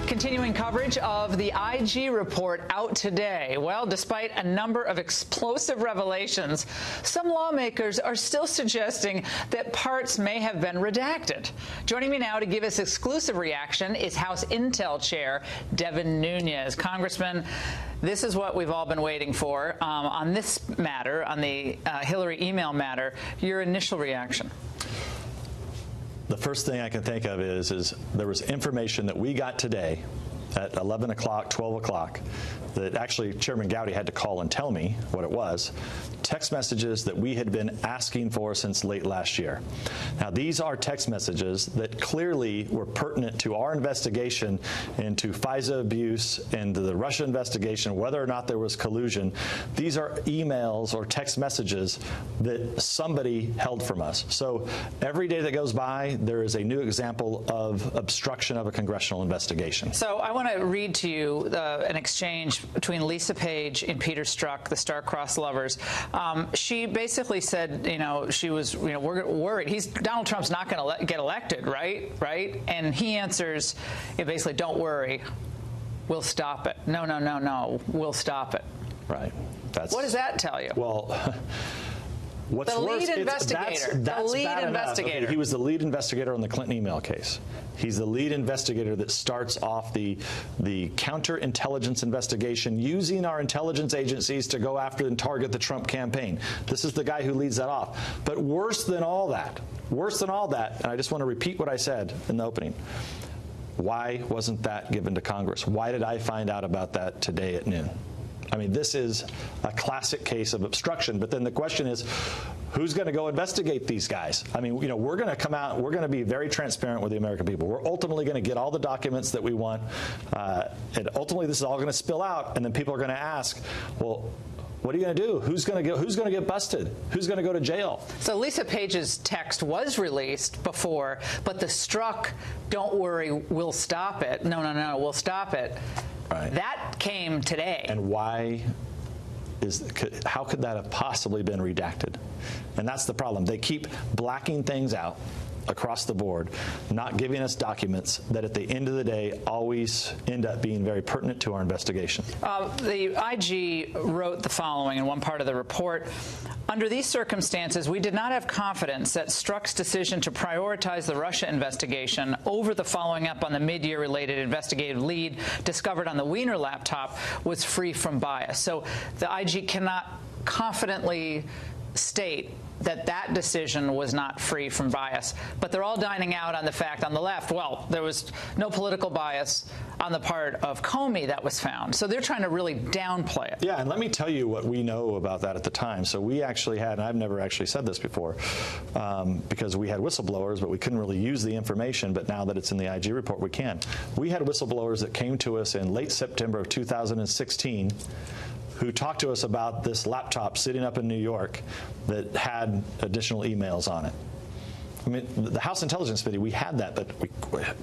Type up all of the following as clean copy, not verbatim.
Continuing coverage of the IG report out today. Well, despite a number of explosive revelations, some lawmakers are still suggesting that parts may have been redacted. Joining me now to give us exclusive reaction is House Intel Chair Devin Nunes. Congressman, this is what we've all been waiting for. On this matter, on the Hillary email matter, your initial reaction? The first thing I can think of is there was information that we got today at 11 o'clock, 12 o'clock, that actually Chairman Gowdy had to call and tell me what it was. Text messages that we had been asking for since late last year. Now, these are text messages that clearly were pertinent to our investigation into FISA abuse and the Russia investigation, whether or not there was collusion. These are emails or text messages that somebody held from us. So every day that goes by, there is a new example of obstruction of a congressional investigation. So I want to read to you an exchange between Lisa Page and Peter Strzok, the star-crossed lovers. She basically said, she was, we're worried. Donald Trump's not going to get elected, right? And he answers, basically, don't worry, we'll stop it. No, we'll stop it. Right. What does that tell you? Well, what's worse, that's the lead bad investigator. Okay, he was the lead investigator on the Clinton email case. He's the lead investigator that starts off the counterintelligence investigation using our intelligence agencies to go after and target the Trump campaign. This is the guy who leads that off. But worse than all that, and I just want to repeat what I said in the opening, why wasn't that given to Congress? Why did I find out about that today at noon? I mean, this is a classic case of obstruction. But then the question is, who's going to go investigate these guys? I mean, we're going to come out, we're going to be very transparent with the American people. We're ultimately going to get all the documents that we want. And ultimately, this is all going to spill out. And then people are going to ask, well, what are you going to do? Who's going to get busted? Who's going to go to jail? So Lisa Page's text was released before, but the Strzok, don't worry, we'll stop it. No, we'll stop it. Right. That came today. And how could that have possibly been redacted? And that's the problem. They keep blacking things out across the board, not giving us documents that at the end of the day always end up being very pertinent to our investigation. The IG wrote the following in one part of the report. Under these circumstances, we did not have confidence that Strzok's decision to prioritize the Russia investigation over the following up on the mid-year related investigative lead discovered on the Wiener laptop was free from bias. So the IG cannot confidently state that decision was not free from bias. But they're all dining out on the fact on the left, well, there was no political bias on the part of Comey that was found. So they're trying to really downplay it. Yeah, and let me tell you what we know about that at the time. So we actually had, and I've never actually said this before, because we had whistleblowers, but we couldn't really use the information. But now that it's in the IG report, we can. We had whistleblowers that came to us in late September of 2016 who talked to us about this laptop sitting up in New York that had additional emails on it. I mean, the House Intelligence Committee, we had that, but we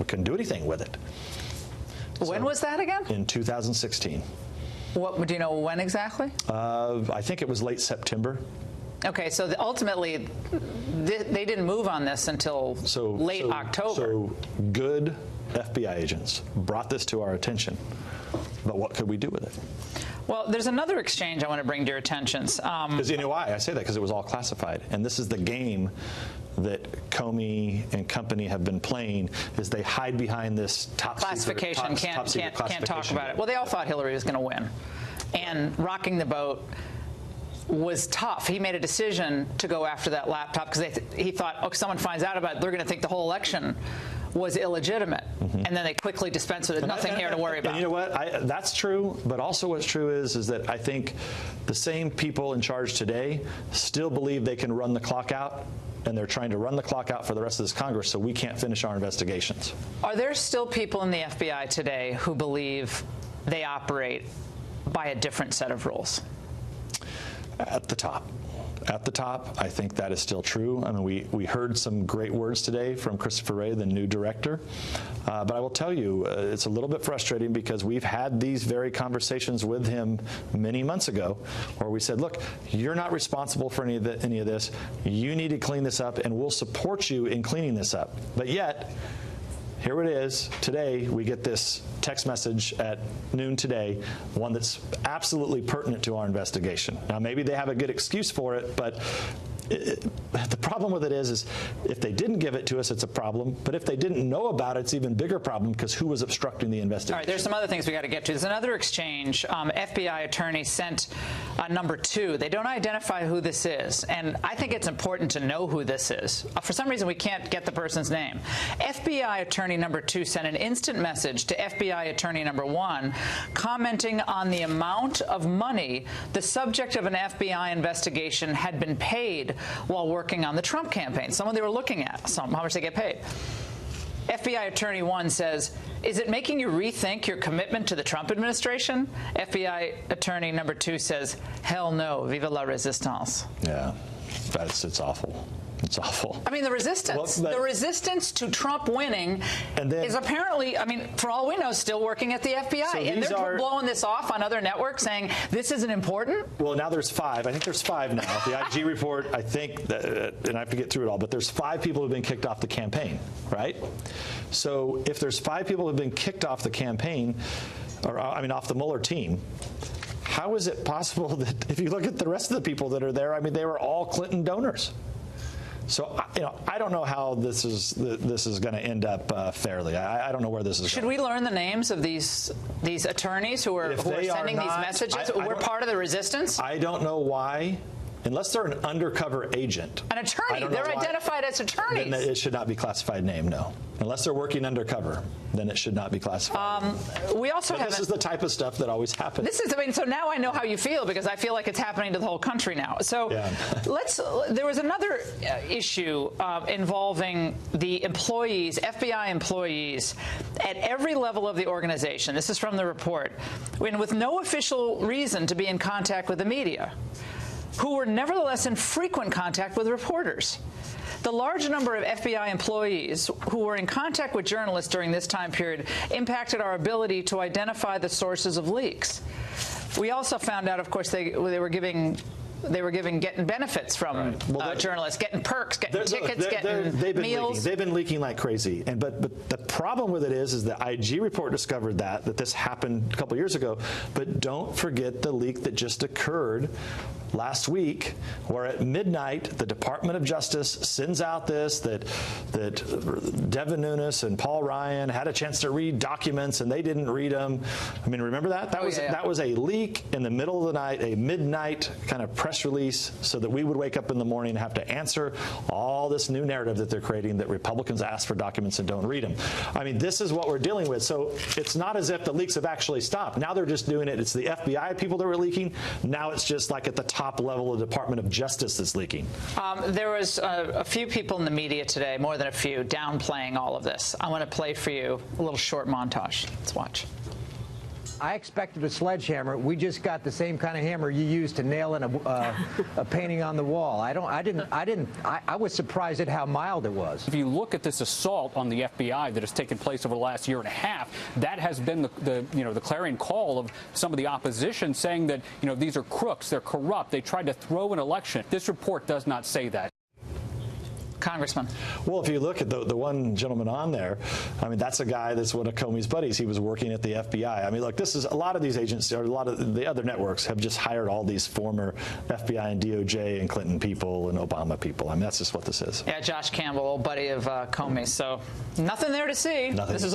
couldn't do anything with it. When was that again? In 2016. What, do you know when exactly? I think it was late September. Okay, so ultimately, they didn't move on this until late October. So good FBI agents brought this to our attention, but what could we do with it? Well, there's another exchange I want to bring to your attention. Because you know why? I say that because it was all classified. And this is the game that Comey and company have been playing, is they hide behind this top classification. Secret Can't talk about it. Well, they all thought Hillary was going to win. And rocking the boat was tough. He made a decision to go after that laptop because he thought, if someone finds out about it, they're going to think the whole election was illegitimate. Mm-hmm. And then they quickly dispensed with it. Nothing here to worry about. And you know what? That's true. But also what's true is that I think the same people in charge today still believe they can run the clock out. And they're trying to run the clock out for the rest of this Congress so we can't finish our investigations. Are there still people in the FBI today who believe they operate by a different set of rules? At the top. At the top, I think that is still true. I mean, we heard some great words today from Christopher Wray, the new director. But I will tell you, it's a little bit frustrating because we've had these very conversations with him many months ago where we said, look, you're not responsible for any of this. You need to clean this up, and we'll support you in cleaning this up. But yet, here it is. Today, we get this text message at noon today, one that's absolutely pertinent to our investigation. Now, maybe they have a good excuse for it, but the problem with it is if they didn't give it to us, it's a problem. But if they didn't know about it, it's an even bigger problem because who was obstructing the investigation? All right, there's some other things we got to get to. There's another exchange. FBI attorney sent number 2. They don't identify who this is, and I think it's important to know who this is. For some reason, we can't get the person's name. FBI attorney number 2 sent an instant message to FBI attorney number 1 commenting on the amount of money the subject of an FBI investigation had been paid while working on the Trump campaign, someone they were looking at, how much they get paid. FBI attorney 1 says, is it making you rethink your commitment to the Trump administration? FBI attorney number 2 says, hell no, vive la résistance. Yeah, it's awful. It's awful. I mean, the resistance to Trump winning is apparently, I mean, for all we know, still working at the FBI. So and they're blowing this off on other networks saying this isn't important? Well, now there's 5. I think there's 5 now. The IG report, I think, and I have to get through it all, but there's 5 people who have been kicked off the campaign, right? So if there's 5 people who have been kicked off the campaign, or I mean, off the Mueller team, how is it possible that if you look at the rest of the people that are there, I mean, they were all Clinton donors? So, I don't know how this is going to end up fairly. I don't know where this is Should going. we learn the names of these attorneys who are sending these messages? We're part of the resistance? I don't know why. Unless they're an undercover agent. An attorney. They're identified as attorneys. Then it should not be classified name, no. Unless they're working undercover, then it should not be classified. We also have. This is the type of stuff that always happens. This is, I mean, so now I know how you feel because I feel like it's happening to the whole country now. So yeah. There was another issue involving the employees, FBI employees, at every level of the organization. This is from the report. With no official reason to be in contact with the media, who were nevertheless in frequent contact with reporters. The large number of FBI employees who were in contact with journalists during this time period impacted our ability to identify the sources of leaks. We also found out, of course, they were getting benefits from journalists, getting perks, getting tickets, getting meals. They've been leaking like crazy. But the problem with it is the IG report discovered that this happened a couple years ago. But don't forget the leak that just occurred last week, where at midnight the Department of Justice sends out this that Devin Nunes and Paul Ryan had a chance to read documents and they didn't read them. I mean, remember that? That was a leak in the middle of the night, a midnight kind of press release, so that we would wake up in the morning and have to answer all this new narrative that they're creating that Republicans ask for documents and don't read them. I mean, this is what we're dealing with. So it's not as if the leaks have actually stopped. Now they're just doing it. It's the FBI people that were leaking. Now it's just like at the top level of the Department of Justice that's leaking. There was a few people in the media today, more than a few, downplaying all of this. I want to play for you a little short montage. Let's watch. I expected a sledgehammer. We just got the same kind of hammer you used to nail in a painting on the wall. I was surprised at how mild it was. If you look at this assault on the FBI that has taken place over the last year and a half, that has been the clarion call of some of the opposition, saying that these are crooks, they're corrupt, they tried to throw an election. This report does not say that. Congressman. Well, if you look at the one gentleman on there, I mean, that's a guy that's one of Comey's buddies. He was working at the FBI. I mean, look, this is a lot of these agencies, or a lot of the other networks have just hired all these former FBI and DOJ and Clinton people and Obama people. I mean, that's just what this is. Yeah, Josh Campbell, old buddy of Comey's. So nothing there to see. Nothing. This is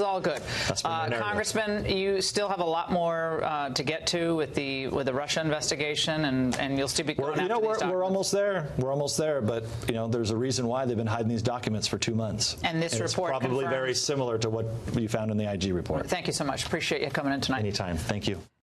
all good. Congressman, you still have a lot more to get to with the Russia investigation, and you'll still be going after these documents. We're almost there. We're almost there. But there's a reason why they've been hiding these documents for 2 months. And this report is probably confirms. Very similar to what you found in the IG report. Thank you so much. Appreciate you coming in tonight. Anytime. Thank you.